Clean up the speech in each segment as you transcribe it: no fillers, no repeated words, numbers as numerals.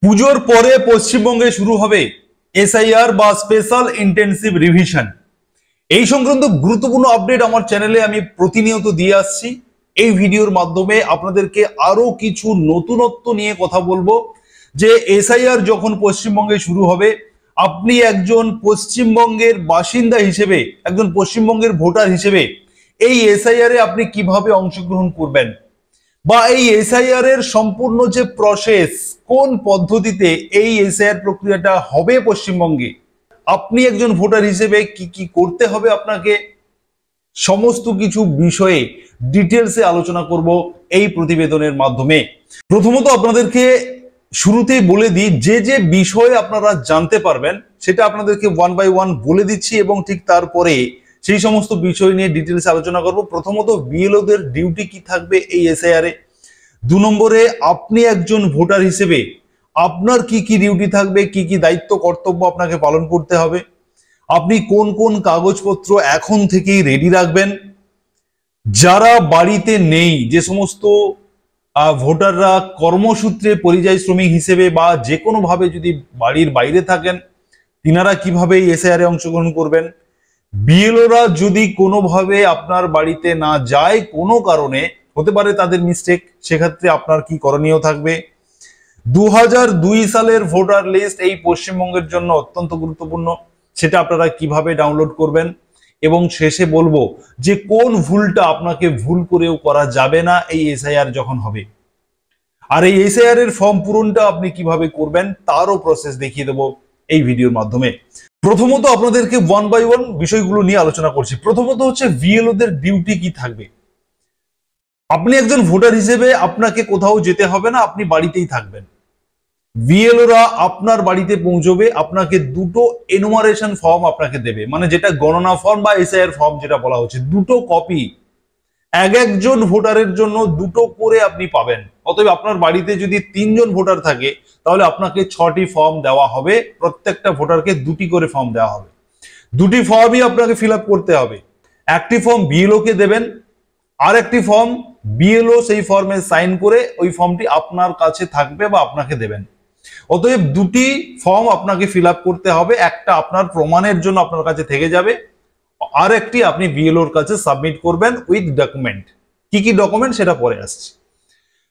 পুজোর পরে পশ্চিমবঙ্গে শুরু হবে এসআইআর বা স্পেশাল ইন্টেনসিভ রিভিশন। এই সংক্রান্ত গুরুত্বপূর্ণ আপডেট আমার চ্যানেলে আমি প্রতিনিয়ত দিয়ে আসছি। এই ভিডিওর মাধ্যমে আপনাদেরকে আরো কিছু নতুনত্ব নিয়ে কথা বলবো যে এসআইআর যখন পশ্চিমবঙ্গে শুরু হবে, আপনি একজন পশ্চিমবঙ্গের বাসিন্দা হিসেবে, একজন পশ্চিমবঙ্গের ভোটার হিসেবে এই এসআইআর এ আপনি কিভাবে অংশগ্রহণ করবেন, বা এই এসআইআর এর সম্পূর্ণ যে প্রসেস, কোন পদ্ধতিতে এই এসআইআর প্রক্রিয়াটা হবে পশ্চিমবঙ্গে, আপনি একজন ভোটার হিসেবে কি কি করতে হবে আপনাকে, সমস্ত কিছু বিষয়ে ডিটেলসে আলোচনা করব এই প্রতিবেদনের মাধ্যমে। প্রথমত আপনাদেরকে শুরুতেই বলে দিই, যে যে বিষয়ে আপনারা জানতে পারবেন সেটা আপনাদেরকে ওয়ান বাই ওয়ান বলে দিচ্ছি এবং ঠিক তারপরে সেই সমস্ত বিষয় নিয়ে ডিটেলসে আলোচনা করব। প্রথমত বিএলওদের ডিউটি কি থাকবে এই এসআইআর এ। 2 নম্বরে আপনি একজন ভোটার হিসেবে আপনার কি কি ডিউটি থাকবে, কি কি দায়িত্ব কর্তব্য আপনাকে পালন করতে হবে, আপনি কোন কোন কাগজপত্র এখন থেকেই রেডি রাখবেন। যারা বাড়িতে নেই, যে সমস্ত ভোটাররা কর্মসূত্রে পরিযায়ী শ্রমিক হিসেবে বা যে কোনো ভাবে যদি বাড়ির বাইরে থাকেন, তিনারা কিভাবে এসআইআর এ অংশগ্রহণ করবেন। বিএলওরা যদি কোনোভাবে আপনার বাড়িতে না যায়, কোনো কারণে হতে পারে তাদের মিস্টেক, সেক্ষেত্রে আপনার কি করণীয় থাকবে। 2002 সালের ভোটার লিস্ট এই পশ্চিমবঙ্গের জন্য অত্যন্ত গুরুত্বপূর্ণ, সেটা আপনারা কিভাবে ডাউনলোড করবেন। এবং শেষে বলবো যে কোন ভুলটা আপনাকে ভুল করেও করা যাবে না এই এসআইআর যখন হবে, আর এই এসআইআর এর ফর্ম পূরণটা আপনি কিভাবে করবেন তারও প্রসেস দেখিয়ে দেবো এই ভিডিওর মাধ্যমে। প্রথমত আপনাদেরকে ওয়ান বাই ওয়ান বিষয়গুলো নিয়ে আলোচনা করছি। প্রথমত হচ্ছে বিএলওদের ডিউটি কি থাকবে। আপনি একজন ভোটার হিসেবে আপনাকে কোথাও যেতে হবে না, আপনি বাড়িতেই থাকবেন। বিএলওরা আপনার বাড়িতে পৌঁছবে, আপনাকে দুটো এনুমারেশন ফর্ম আপনাকে দেবে, মানে যেটা গণনা ফর্ম বা এসআইআর ফর্ম যেটা বলা হচ্ছে, দুটো কপি একজন ভোটারের জন্য দুটো করে আপনি পাবেন। অতএব আপনার বাড়িতে যদি 3 জন ভোটার থাকে তাহলে আপনাকে 6টি ফর্ম দেওয়া হবে, প্রত্যেকটা ভোটারকে 2টি করে ফর্ম দেওয়া হবে। 2টি ফর্মই আপনাকে ফিল আপ করতে হবে। একটি ফর্ম বিএলও কে দেবেন, আর একটি ফর্ম বিএলও সেই ফর্মে সাইন করে ওই ফর্মটি আপনার কাছে থাকবে বা আপনাকে দেবেন। অতএব 2টি ফর্ম আপনাকে ফিল আপ করতে হবে, একটা আপনার প্রমাণের জন্য আপনার কাছে থেকে যাবে, আর একটি আপনি বিএলওর কাছে সাবমিট করবেন উইথ ডকুমেন্ট। কি কি ডকুমেন্ট সেটা পরে আসছে।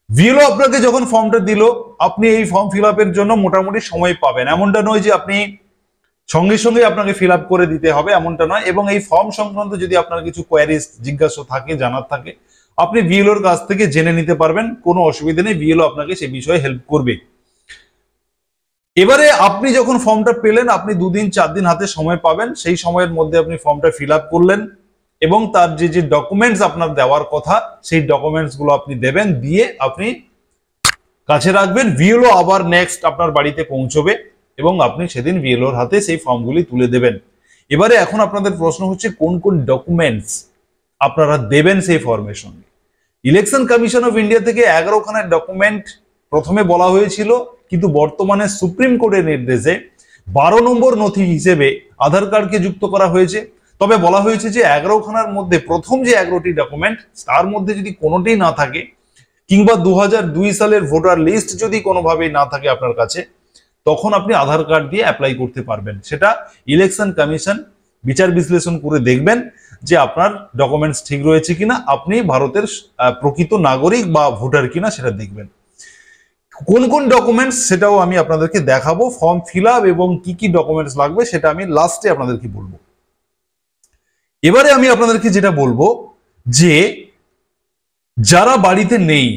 বিএলও আপনাকে যখন ফর্মটা দিল, আপনি এই ফর্ম ফিল আপের জন্য মোটামুটি সময় পাবেন, এমনটা নয় যে আপনি সঙ্গে সঙ্গে আপনাকে ফিল আপ করে দিতে হবে, এমনটা নয়। এবং এই ফর্ম সংক্রান্ত যদি আপনার কিছু কোয়ারিজ, জিজ্ঞাসা থাকে, জানার থাকে, আপনি বিএলওর কাছ থেকে জেনে নিতে পারবেন, কোনো অসুবিধা নেই, বিএলও আপনাকে সে বিষয়ে হেল্প করবে। এবারে আপনি যখন ফর্মটা পেলেন, আপনি 2 দিন 4 দিন হাতে সময় পাবেন, সেই সময়ের মধ্যে আপনি ফর্মটা ফিল আপ করলেন এবং তার যে যে ডকুমেন্টস আপনার দেওয়ার কথা সেই ডকুমেন্টস গুলো আপনি দেবেন, দিয়ে আপনি কাছে রাখবেন। বিএলও আবার নেক্সট আপনার বাড়িতে পৌঁছবে এবং আপনি সেদিন বিএলওর হাতে সেই ফর্মগুলি তুলে দেবেন। এবারে এখন আপনাদের প্রশ্ন হচ্ছে কোন কোন ডকুমেন্টস আপনারা দেবেন সেই ফর্মের সঙ্গে। ইলেকশন কমিশন অফ ইন্ডিয়া থেকে 11খানা ডকুমেন্ট প্রথমে বলা হয়েছিল, কিন্তু বর্তমানে সুপ্রিম কোর্টের নির্দেশে 12 নম্বর নথি হিসেবে আধার কার্ডকে যুক্ত করা হয়েছে। তবে বলা হয়েছে যে 11খানার মধ্যে প্রথম যে 11টি ডকুমেন্ট, তার মধ্যে যদি কোনোটি না থাকে, কিংবা 2002 সালের ভোটার লিস্ট যদি কোনোভাবেই না থাকে আপনার কাছে, তখন আপনি আধার কার্ড দিয়ে অ্যাপ্লাই করতে পারবেন। সেটা ইলেকশন কমিশন বিচার বিশ্লেষণ করে দেখবেন যে আপনার ডকুমেন্টস ঠিক রয়েছে কিনা, আপনি ভারতের প্রকৃত নাগরিক বা ভোটার কিনা সেটা দেখবেন। কোন কোন ডকুমেন্টস সেটাও আমি আপনাদেরকে দেখাবো, ফর্ম ফিল আপ এবং কি কি ডকুমেন্টস লাগবে সেটা আমি লাস্টে আপনাদেরকে বলবো। এবারে আমি আপনাদেরকে যেটা বলবো যে যারা বাড়িতে নেই,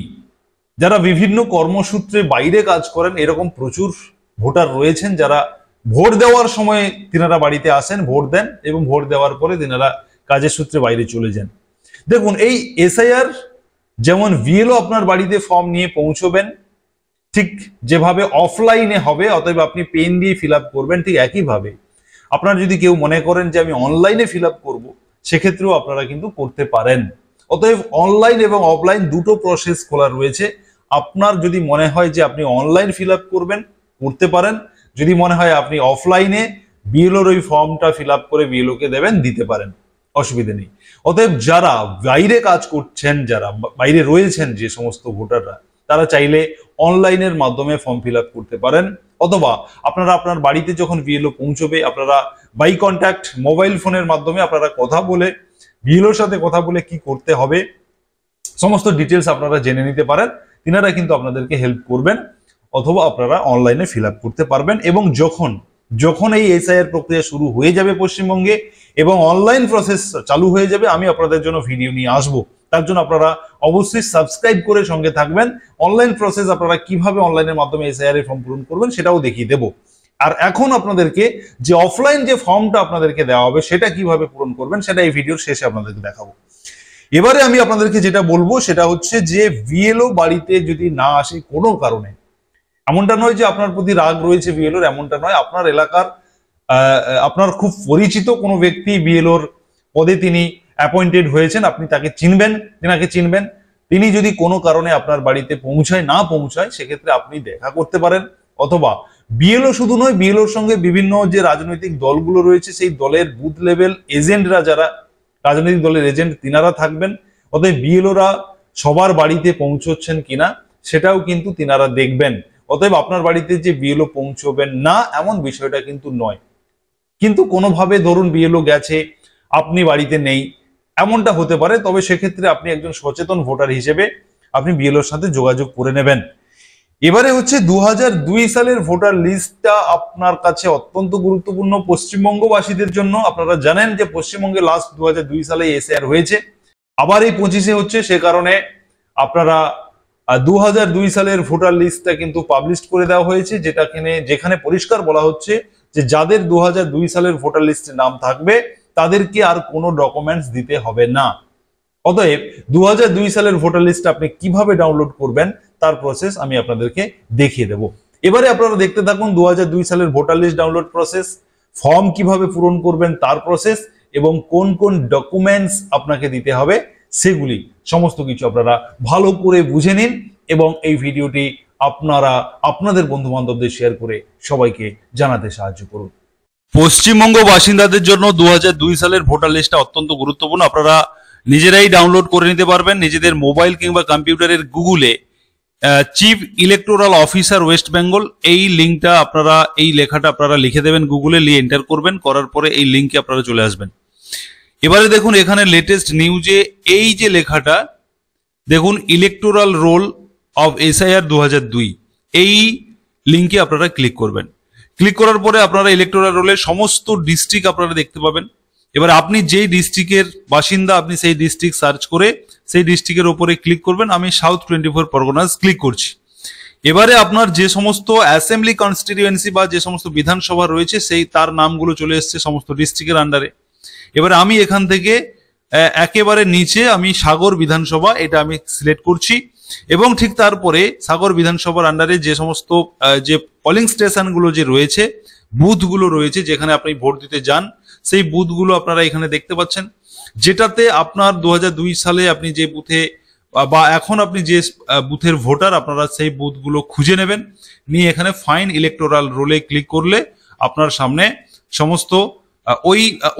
যারা বিভিন্ন কর্মসূত্রে বাইরে কাজ করেন, এরকম প্রচুর ভোটার রয়েছেন যারা ভোট দেওয়ার সময় তিনারা বাড়িতে আসেন, ভোট দেন এবং ভোট দেওয়ার পরে তিনারা কাজের সূত্রে বাইরে চলে যান। দেখুন, এই এসআইআর যেমন বিএলও আপনার বাড়িতে ফর্ম নিয়ে পৌঁছবেন, ঠিক যেভাবে অফলাইনে হবে, অতএব আপনি পেন দিয়ে ফিল আপ করবেন, ঠিক একইভাবে আপনারা যদি কেউ মনে করেন যে আমি অনলাইনে ফিল আপ করবো, সেক্ষেত্রেও আপনারা কিন্তু করতে পারেন। অতএব অনলাইন এবং অফলাইন দুটো প্রসেস খোলা রয়েছে। আপনার যদি মনে হয় যে আপনি অনলাইন ফিল আপ করবেন, করতে পারেন। যদি মনে হয় আপনি অফলাইনে বিএলওর ওই ফর্মটা ফিল আপ করে বিএলও কে দেবেন, দিতে পারেন, অসুবিধা নেই। অতএব যারা বাইরে কাজ করছেন, যারা বাইরে রয়েছেন যে সমস্ত ভোটাররা, তারা চাইলে অনলাইনের মাধ্যমে ফর্ম ফিল আপ করতে পারেন, অথবা আপনারা আপনার বাড়িতে যখন বিএলও পৌঁছবে আপনারা বাই কন্ট্যাক্ট মোবাইল ফোনের মাধ্যমে আপনারা কথা বলে বিএলওর সাথে কথা বলে কি করতে হবে সমস্ত ডিটেলস আপনারা জেনে নিতে পারেন। তিনারা কিন্তু আপনাদেরকে হেল্প করবেন, অথবা আপনারা অনলাইনে ফিল আপ করতে পারবেন। এবং যখন এই এসআইআর প্রক্রিয়া শুরু হয়ে যাবে পশ্চিমবঙ্গে এবং অনলাইন প্রসেস চালু হয়ে যাবে, আমি আপনাদের জন্য ভিডিও নিয়ে আসবো। তার জন্য আপনারা অবশ্যই সাবস্ক্রাইব করে সঙ্গে থাকবেন। অনলাইন প্রসেস আপনারা কিভাবে অনলাইনের মাধ্যমে এসআইআর এর ফর্ম পূরণ করবেন সেটাও দেখিয়ে দেবো। আর এখন আপনাদেরকে যে অফলাইন যে ফর্মটা আপনাদেরকে দেওয়া হবে সেটা কিভাবে পূরণ করবেন সেটা এই ভিডিওর শেষে আপনাদেরকে দেখাবো। এবারে আমি আপনাদেরকে যেটা বলবো সেটা হচ্ছে যে বিএলও বাড়িতে যদি না আসে কোনো কারণে, এমনটা নয় যে আপনার প্রতি রাগ রয়েছে বিএলওর, এমনটা নয়, আপনার এলাকার আপনার খুব পরিচিত কোনো ব্যক্তি বিএলওর পদে তিনি অ্যাপয়েন্টেড হয়েছেন, আপনি তাকে চিনবেন, তিনি যদি কোনো কারণে আপনার বাড়িতে না পৌঁছায় সেক্ষেত্রে আপনি দেখা করতে পারেন। অথবা বিএলও শুধু নয়, বিএলওর সঙ্গে বিভিন্ন যে রাজনৈতিক দলগুলো রয়েছে সেই দলের বুথ লেভেল এজেন্টরা, যারা রাজনৈতিক দলের এজেন্ট তিনারা থাকবেন। অতএব বিএলওরা সবার বাড়িতে পৌঁছচ্ছেন কিনা সেটাও কিন্তু তিনারা দেখবেন। অতএব আপনার বাড়িতে যে বিএলও পৌঁছবেন না এমন বিষয়টা কিন্তু নয়, কিন্তু কোনোভাবে ধরুন বিএলও গেছে আপনি বাড়িতে নেই এমনটা হতে পারে, তবে সেক্ষেত্রে আপনি একজন সচেতন ভোটার হিসেবে আপনি বিএলওর সাথে যোগাযোগ করে নেবেন। এবারে হচ্ছে 2002 সালের ভোটার লিস্টটা আপনার কাছে অত্যন্ত গুরুত্বপূর্ণ পশ্চিমবঙ্গবাসীদের জন্য। আপনারা জানেন যে পশ্চিমবঙ্গে লাস্ট 2002 সালে এসআইআর হয়েছে, আবার এই 25-এ হচ্ছে, সে কারণে আপনারা 2002 সালের ভোটার লিস্টটা কিন্তু পাবলিশ করে দেওয়া হয়েছে, যেখানে পরিষ্কার বলা হচ্ছে যে যাদের 2002 সালের ভোটার লিস্টে নাম থাকবে তাদেরকে আর কোনো ডকুমেন্টস দিতে হবে না। অতএব 2002 সালের ভোটার লিস্ট আপনি কিভাবে ডাউনলোড করবেন তার প্রসেস আমি আপনাদেরকে দেখিয়ে দেব। এবারে আপনারা দেখতে থাকুন 2002 সালের voter list download process, form কিভাবে পূরণ করবেন তার প্রসেস, এবং কোন কোন ডকুমেন্টস আপনাকে দিতে হবে সেগুলি সমস্ত কিছু আপনারা ভালো করে বুঝে নিন, এবং এই ভিডিওটি আপনারা আপনাদের বন্ধু বান্ধবদের শেয়ার করে সবাইকে জানাতে সাহায্য করুন। পশ্চিমবঙ্গ বাসিন্দাদের জন্য 2002 সালের ভোটার লিস্টটা অত্যন্ত গুরুত্বপূর্ণ। আপনারা নিজেরাই ডাউনলোড করে নিতে পারবেন নিজেদের মোবাইল কিংবা কম্পিউটারের গুগলে chief electoral officer West Bengal এই লিঙ্কটা আপনারা, এই লেখাটা আপনারা লিখে দেবেন গুগলে, লিখে এন্টার করবেন, করার পরে এই লিঙ্কে আপনারা চলে আসবেন। এবারে দেখুন এখানে লেটেস্ট নিউজে এই যে লেখাটা দেখুন, ইলেকটোরাল রোল অফ এসআইআর 2002, এই লিঙ্কে আপনারা ক্লিক করবেন। ক্লিক করার পরে আপনারা ইলেকটোরাল রোলের সমস্ত ডিস্ট্রিক্ট আপনারা দেখতে পাবেন। এবার আপনি যেই ডিস্ট্রিক্টের বাসিন্দা আপনি সেই ডিস্ট্রিক্ট সার্চ করে সেই ডিস্ট্রিক্টের উপরে ক্লিক করবেন। আমি সাউথ 24 পরগনাস ক্লিক করছি। এবারে আপনার যে সমস্ত অ্যাসেম্বলি কনস্টিটিউয়েন্সি বা যে সমস্ত বিধানসভা রয়েছে সেই তার নামগুলো চলে এসছে সমস্ত ডিস্ট্রিক্টের আন্ডারে। এবারে আমি এখান থেকে একেবারে নিচে আমি সাগর বিধানসভা এটা আমি সিলেক্ট করছি, এবং ঠিক তারপরে সাগর বিধানসভার আন্ডারে যে সমস্ত যে পোলিং স্টেশনগুলো যে রয়েছে, বুথগুলো রয়েছে যেখানে আপনি ভোট দিতে যান, সেই বুথগুলো আপনারা এখানে দেখতে পাচ্ছেন, যেটাতে আপনার 2002 সালে আপনি যে বুথে বা এখন আপনি যে বুথের ভোটার আপনারা সেই বুথগুলো খুঁজে নেবেন, নিয়ে এখানে ফাইন ইলেকটোরাল রোলে ক্লিক করলে আপনার সামনে সমস্ত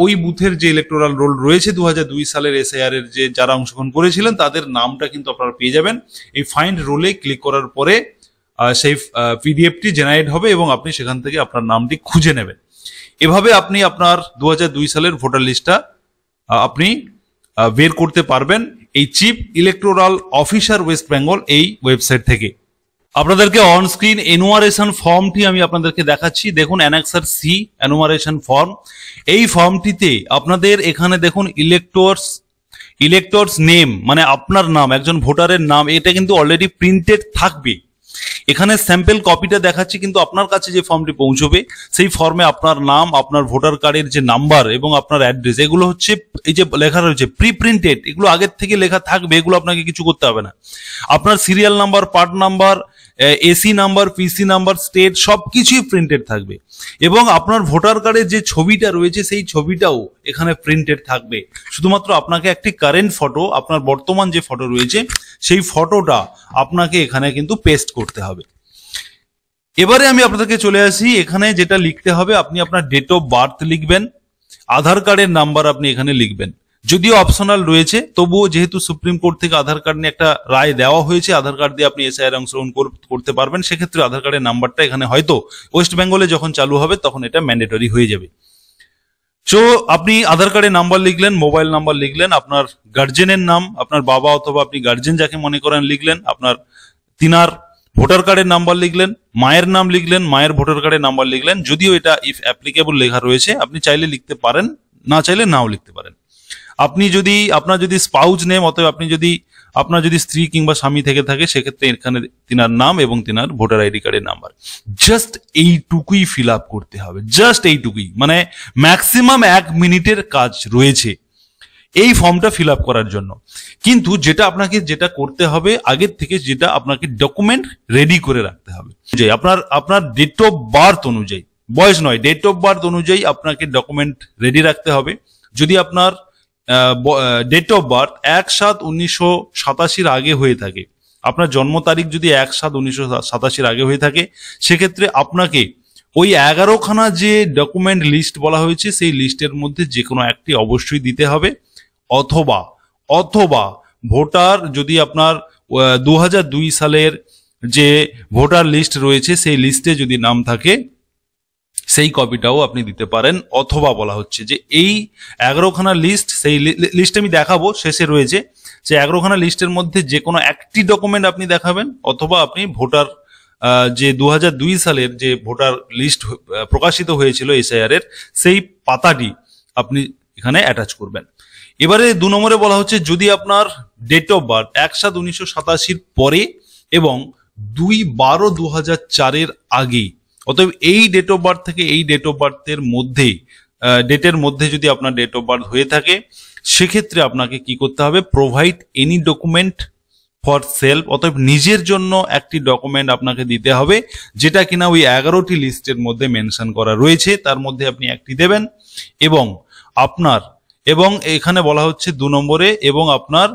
ওই বুথের যে ইলেকটোরাল রোল রয়েছে 2002 সালের এসআইআর এর যে যারা অংশগ্রহণ করেছিলেন তাদের নামটা কিন্তু আপনারা পেয়ে যাবেন। এই ফাইন্ড রোলে ক্লিক করার পরে সেই পিডিএফটি জেনারেট হবে এবং আপনি সেখান থেকে আপনার নামটি খুঁজে নেবেন। এভাবে আপনি আপনার 2002 সালের ভোটার লিস্টটা আপনি বের করতে পারবেন এই chief electoral officer West Bengal এই ওয়েবসাইট থেকে। আপনাদেরকে অন স্ক্রিন এনুমারেশন ফর্মটি আমি আপনাদেরকে দেখাচ্ছি। দেখুন অ্যানেক্সার সি এনুমারেশন ফর্ম, এই ফর্মটিতে আপনাদের এখানে দেখুন ইলেক্টরস নেম মানে আপনার নাম, একজন ভোটারের নাম, এটা কিন্তু অলরেডি প্রিন্টেড থাকবে। এখানে স্যাম্পল কপিটা দেখাচ্ছি, কিন্তু আপনার কাছে যে ফর্মটি পৌঁছবে সেই ফর্মে আপনার নাম, আপনার ভোটার কার্ডের যে নাম্বার এবং আপনার অ্যাড্রেস, এগুলো হচ্ছে এই যে লেখা রয়েছে প্রি প্রিন্টেড, এগুলো আগের থেকে লেখা থাকবে, এগুলো আপনাকে কিছু করতে হবে না। আপনার serial number, part number, AC number, PC number, state সবকিছুই প্রিন্টেড থাকবে, এবং আপনার ভোটার কার্ডের যে ছবিটা রয়েছে সেই ছবিটাও এখানে প্রিন্টেড থাকবে। শুধুমাত্র আপনাকে একটি কারেন্ট ফটো, আপনার বর্তমান যে ফটো রয়েছে সেই ফটোটা আপনাকে এখানে কিন্তু পেস্ট করতে হবে। এবারে আমি আপনাদেরকে চলে আসি, এখানে যেটা লিখতে হবে আপনি আপনার ডেট অফ বার্থ লিখবেন, আধার কার্ডের নাম্বার আপনি এখানে লিখবেন। যদিও অপশনাল রয়েছে, তবুও যেহেতু সুপ্রিম কোর্ট থেকে আধার কার্ড নিয়ে একটা রায় দেওয়া হয়েছে, আধার কার্ড দিয়ে আপনি এসআইআর অংশগ্রহণ করতে পারবেন, সেক্ষেত্রে আধার কার্ডের নাম্বারটা এখানে হয়তো ওয়েস্ট বেঙ্গলে যখন চালু হবে তখন এটা ম্যান্ডেটরি হয়ে যাবে। সো আপনি আধার কার্ডে নাম্বার লিখলেন, মোবাইল নাম্বার লিখলেন, আপনার গার্জেনের নাম, আপনার বাবা অথবা আপনি গার্জেন যাকে মনে করেন লিখলেন, আপনার তিনার ভোটার কার্ডের নাম্বার লিখলেন, মায়ের নাম লিখলেন, মায়ের ভোটার কার্ডের নাম্বার লিখলেন। যদিও এটা ইফ অ্যাপ্লিকেবল লেখা রয়েছে, আপনি চাইলে লিখতে পারেন, না চাইলে নাও লিখতে পারেন। আপনি যদি আপনার যদি স্পাউজ নেম, অতএব আপনি যদি আপনার যদি স্ত্রী কিংবা স্বামী থেকে থাকে, সেক্ষেত্রে এখানে তিনার নাম এবং তিনার ভোটার আইডি কার্ডের নাম্বার, জাস্ট এইটুকুই ফিল আপ করতে হবে, জাস্ট এইটুকুই, মানে ম্যাক্সিমাম 1 মিনিটের কাজ রয়েছে এই ফর্মটা ফিল আপ করার জন্য। কিন্তু যেটা আপনাকে যেটা করতে হবে আগের থেকে, যেটা আপনাকে ডকুমেন্ট রেডি করে রাখতে হবে, যে আপনার ডেট অফ বার্থ অনুযায়ী, বয়স নয়, ডেট অফ বার্থ অনুযায়ী আপনাকে ডকুমেন্ট রেডি রাখতে হবে। যদি আপনার ডেট অফ বার্থ 1/7/1987 আগে হয়ে থাকে, আপনার জন্ম তারিখ যদি 1/7/1987 আগে হয়ে থাকে, সেক্ষেত্রে আপনাকে ওই 11খানা যে ডকুমেন্ট লিস্ট বলা হয়েছে সেই লিস্টের মধ্যে যে কোনো একটি অবশ্যই দিতে হবে। অথবা ভোটার যদি আপনার 2002 সালের যে ভোটার লিস্ট রয়েছে সেই লিস্টে যদি নাম থাকে, সেই কপিটাও আপনি দিতে পারেন। অথবা বলা হচ্ছে যে এই 11খানা লিস্ট, সেই লিস্ট আমি দেখাবো শেষে রয়েছে, সেই 11খানা লিস্টের মধ্যে যে কোনো একটি ডকুমেন্ট আপনি দেখাবেন, অথবা আপনি ভোটার যে 2002 সালের যে ভোটার লিস্ট প্রকাশিত হয়েছিল এসআইআর এর, সেই পাতাটি আপনি এখানে অ্যাটাচ করবেন। এবারে 2 নম্বরে বলা হচ্ছে, যদি আপনার ডেট অফ বার্থ 1/7/1987 পরে এবং 2/12/2004 আগে, অতএব এই ডেট অফ বার্থ থেকে এই ডেট অফ বার্থের মধ্যে, ডেটের মধ্যে যদি আপনার ডেট অফ বার্থ হয়ে থাকে, সেক্ষেত্রে আপনাকে কি করতে হবে, provide any document for self, অতএব নিজের জন্য একটি ডকুমেন্ট আপনাকে দিতে হবে, যেটা কিনা ওই 11টি লিস্টের মধ্যে মেনশন করা রয়েছে, তার মধ্যে আপনি একটি দেবেন। এবং এখানে বলা হচ্ছে 2 নম্বরে, এবং আপনার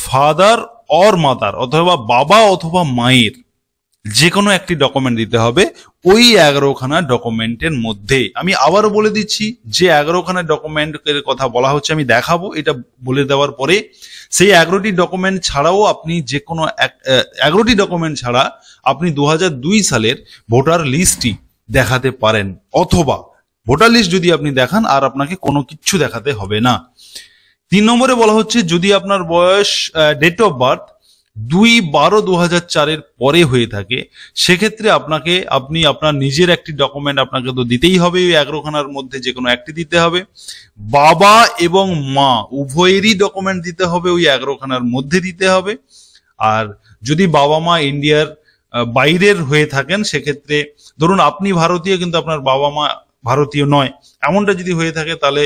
ফাদার অর মাদার, অথবা বাবা অথবা মায়ের যে কোনো একটি ডকুমেন্ট দিতে হবে ওই 11খানা ডকুমেন্টের মধ্যে। আমি আবারও বলে দিচ্ছি, যে 11খানা ডকুমেন্টের কথা বলা হচ্ছে আমি দেখাবো, এটা বলে দেওয়ার পরে সেই 11টি ডকুমেন্ট ছাড়াও আপনি যে কোনো 11টি ডকুমেন্ট ছাড়া আপনি 2002 সালের ভোটার লিস্টটি দেখাতে পারেন, অথবা ভোটার লিস্ট যদি আপনি দেখান আর আপনাকে কোনো কিছু দেখাতে হবে না। 3 নম্বরে বলা হচ্ছে, যদি আপনার বয়স ডেট অফ বার্থ 2/12/2004 পরে হয়ে থাকে, সেক্ষেত্রে আপনি আপনার নিজের একটি ডকুমেন্ট আপনাকে তো দিতেই হবে, ওই 11খানার মধ্যে যে কোনো একটি দিতে হবে। বাবা এবং মা উভয়েরই ডকুমেন্ট দিতে হবে, ওই 11খানার মধ্যে দিতে হবে। আর যদি বাবা মা ইন্ডিয়ার বাইরের হয়ে থাকেন, সেক্ষেত্রে ধরুন আপনি ভারতীয় কিন্তু আপনার বাবা মা ভারতীয় নয়, এমনটা যদি হয়ে থাকে, তাহলে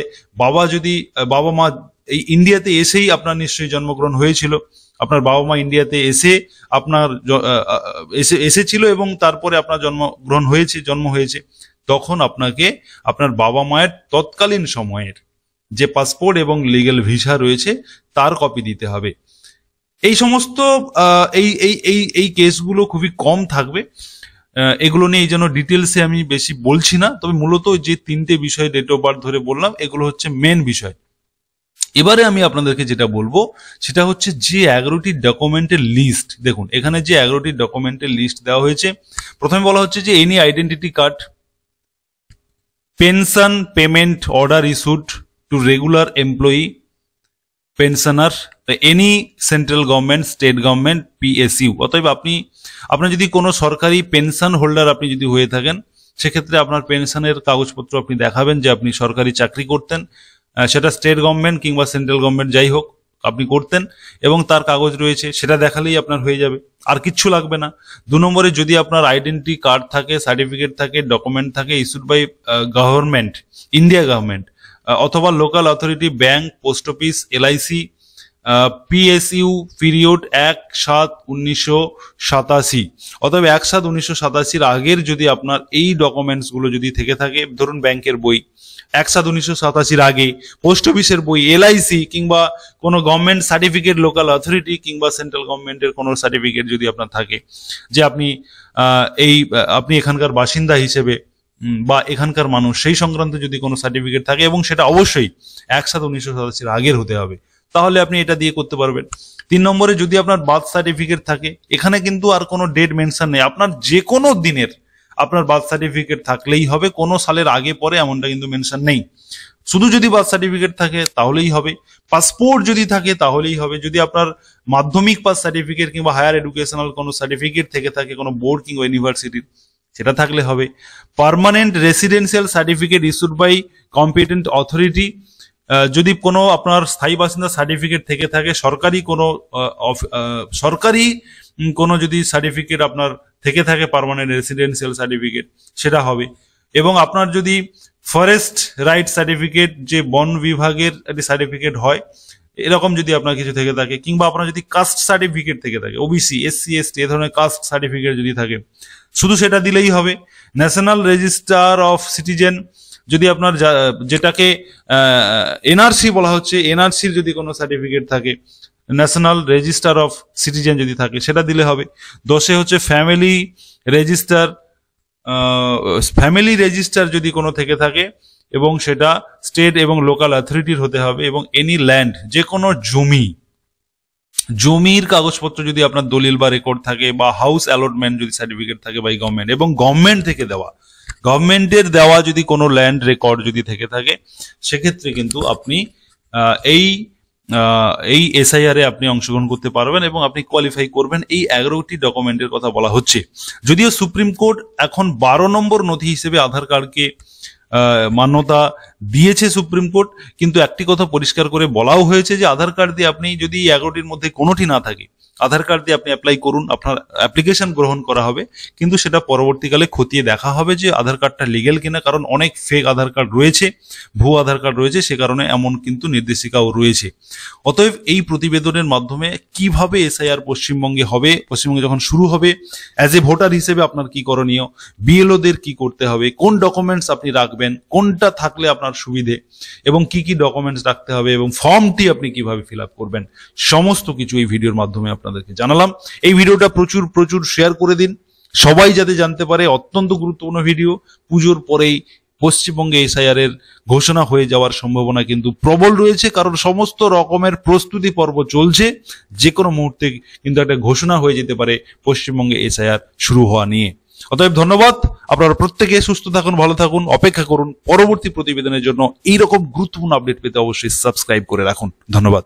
বাবা মা এই ইন্ডিয়াতে এসেই আপনার নিশ্চয়ই জন্মগ্রহণ হয়েছিল, আপনার বাবা মা ইন্ডিয়াতে এসেছিল এবং তারপরে আপনার জন্ম হয়েছে, তখন আপনাকে আপনার বাবা মায়ের তৎকালীন সময়ের যে পাসপোর্ট এবং লিগ্যাল ভিসা রয়েছে তার কপি দিতে হবে। এই সমস্ত এই কেসগুলো খুবই কম থাকবে, এগুলো নিয়ে এই জন্য ডিটেলসে আমি বেশি বলছি না, তবে মূলত যে 3টে বিষয় ডেট অফ বার্থ ধরে বললাম, এগুলো হচ্ছে মেন বিষয়। এবারে আমি আপনাদেরকে যেটা বলবো সেটা হচ্ছে যে 11টি ডকুমেন্টের লিস্ট, দেখুন এখানে যে 11টি ডকুমেন্টের লিস্ট দেওয়া হয়েছে, প্রথমে বলা হচ্ছে যে any identity card, pension payment order issued to regular employee pensioner, any central government, state government, PSU, অতএব আপনার যদি কোনো সরকারি পেনশন হোল্ডার আপনি যদি হয়ে থাকেন, সেক্ষেত্রে আপনার পেনশনের কাগজপত্র আপনি দেখাবেন যে আপনি সরকারি চাকরি করতেন, সেটা স্টেট গভর্নমেন্ট কিংবা সেন্ট্রাল গভর্নমেন্ট যাই হোক আপনি করতেন, এবং তার কাগজ রয়েছে, সেটা দেখালেই আপনার হয়ে যাবে, আর কিচ্ছু লাগবে না। 2 নম্বরে, যদি আপনার আইডেন্টি কার্ড থাকে, সার্টিফিকেট থাকে, ডকুমেন্ট থাকে issued by government, India government, অথবা local authority, bank, post office, LIC, PSU period 1/7/1987, অথবা 1/7/1987 আগের যদি আপনার এই ডকুমেন্টস গুলো যদি থেকে থাকে, ধরুন ব্যাংকের বই 1/7/1987 আগে, পোস্ট অফিসের বই, এলআইসি কিংবা কোনো গভর্নমেন্ট সার্টিফিকেট, লোকাল অথরিটি কিংবা সেন্ট্রাল গভর্নমেন্টের কোনো সার্টিফিকেট যদি আপনার থাকে যে আপনি এখানকার বাসিন্দা হিসেবে বা এখানকার মানুষ সেই সংক্রান্ত যদি কোনো সার্টিফিকেট থাকে, এবং সেটা অবশ্যই 1/7/1987 আগের হতে হবে, তাহলে আপনি এটা দিয়ে করতে পারবেন। 3 নম্বরে যদি আপনার বার্থ সার্টিফিকেট থাকে, এখানে কিন্তু আর কোনো ডেট মেনশন নেই, আপনার যে কোনো দিনের আপনার বার্থ সার্টিফিকেট থাকলেই হবে, কোনো সালের আগে পরে এমনটা কিন্তু মেনশন নেই। শুধু যদি বার্থ সার্টিফিকেট থাকে তাহলেই হবে, পাসপোর্ট যদি থাকে তাহলেই হবে, যদি আপনার মাধ্যমিক পাস সার্টিফিকেট কিংবা হায়ার এডুকেশনাল কোনো সার্টিফিকেট থেকে থাকে কোনো বোর্ড কিংবা ইউনিভার্সিটির, সেটা থাকলে হবে। Permanent residential certificate issued by competent authority, যদি কোনো আপনার স্থায়ী বাসিন্দা সার্টিফিকেট থেকে থাকে, সরকারি কোনো যদি সার্টিফিকেট আপনার থেকে থাকে পার্মানেন্ট রেসিডেন্সিয়াল সার্টিফিকেট, সেটা হবে। এবং আপনার যদি ফরেস্ট রাইট সার্টিফিকেট, যে বন বিভাগের একটি সার্টিফিকেট হয়, এরকম যদি আপনার কিছু থেকে থাকে, কিংবা আপনার যদি কাস্ট সার্টিফিকেট থেকে থাকে, ওবিসি, এসসি, এসটি এ ধরনের কাস্ট সার্টিফিকেট যদি থাকে, শুধু সেটা দিলেই হবে। ন্যাশনাল রেজিস্টার অফ সিটিজেন, যদি আপনার যেটাকে এনআরসি বলা হচ্ছে, এনআরসির যদি কোনো সার্টিফিকেট থাকে, ন্যাশনাল রেজিস্টার অফ সিটিজেন যদি থাকে, সেটা দিলে হবে। 10 হচ্ছে ফ্যামিলি রেজিস্টার যদি কোনো থেকে থাকে, এবং সেটা স্টেট এবং লোকাল অথরিটির হতে হবে। এবং এনি ল্যান্ড, যে কোনো জমির কাগজপত্র যদি আপনার দলিল বা রেকর্ড থাকে, বা হাউস অ্যালটমেন্ট যদি সার্টিফিকেট থাকে বাই গভর্নমেন্ট, এবং গভর্নমেন্টের দেওয়া যদি কোনো ল্যান্ড রেকর্ড যদি থেকে থাকে, সেক্ষেত্রে কিন্তু আপনি এই এসআইআর এ আপনি অংশগ্রহণ করতে পারবেন এবং আপনি কোয়ালিফাই করবেন। এই 11টি ডকুমেন্টের কথা বলা হচ্ছে। যদিও সুপ্রিম কোর্ট এখন 12 নম্বর নথি হিসেবে আধার কার্ডকে মান্যতা দিয়েছে সুপ্রিম কোর্ট, কিন্তু একটি কথা পরিষ্কার করে বলাও হয়েছে যে আধার কার্ড দিয়ে আপনি যদি 11টির মধ্যে কোনোটি না থাকে, আধার কার্ড দিয়ে আপনি অ্যাপ্লাই করুন, আপনার অ্যাপ্লিকেশন গ্রহণ করা হবে, কিন্তু সেটা পরবর্তীকালে খতিয়ে দেখা হবে যে আধার কার্ডটা লিগেল কিনা, কারণ অনেক ফেক আধার কার্ড রয়েছে, ভুয়ো আধার কার্ড রয়েছে, সে কারণে এমন কিন্তু নির্দেশিকাও রয়েছে। অতএব এই প্রতিবেদনের মাধ্যমে কিভাবে এসআইআর পশ্চিমবঙ্গে হবে, পশ্চিমবঙ্গে যখন শুরু হবে, অ্যাজ এ ভোটার হিসেবে আপনার কি করণীয়, বিএলওদের কি করতে হবে, কোন ডকুমেন্টস আপনি রাখবেন, কোনটা থাকলে আপনার সুবিধে, এবং কি কি ডকুমেন্টস রাখতে হবে, এবং ফর্মটি আপনি কিভাবে ফিল আপ করবেন, সমস্ত কিছু এই ভিডিওর মাধ্যমে আপনাদেরকে জানালাম। এই ভিডিওটা প্রচুর শেয়ার করে দিন, সবাই যাতে জানতে পারে। অত্যন্ত গুরুত্বপূর্ণ ভিডিও। পুজোর পরেই পশ্চিমবঙ্গে এসআইআর এর ঘোষণা হয়ে যাওয়ার সম্ভাবনা কিন্তু প্রবল রয়েছে, কারণ সমস্ত রকমের প্রস্তুতি পর্ব চলছে। যে কোনো মুহূর্তে কিন্তু একটা ঘোষণা হয়ে যেতে পারে পশ্চিমবঙ্গে এসআইআর শুরু হওয়া নিয়ে। অতএব ধন্যবাদ, আপনারা প্রত্যেকে সুস্থ থাকুন, ভালো থাকুন, অপেক্ষা করুন পরবর্তী প্রতিবেদনের জন্য। এইরকম গুরুত্বপূর্ণ আপডেট পেতে অবশ্যই সাবস্ক্রাইব করে রাখুন। ধন্যবাদ।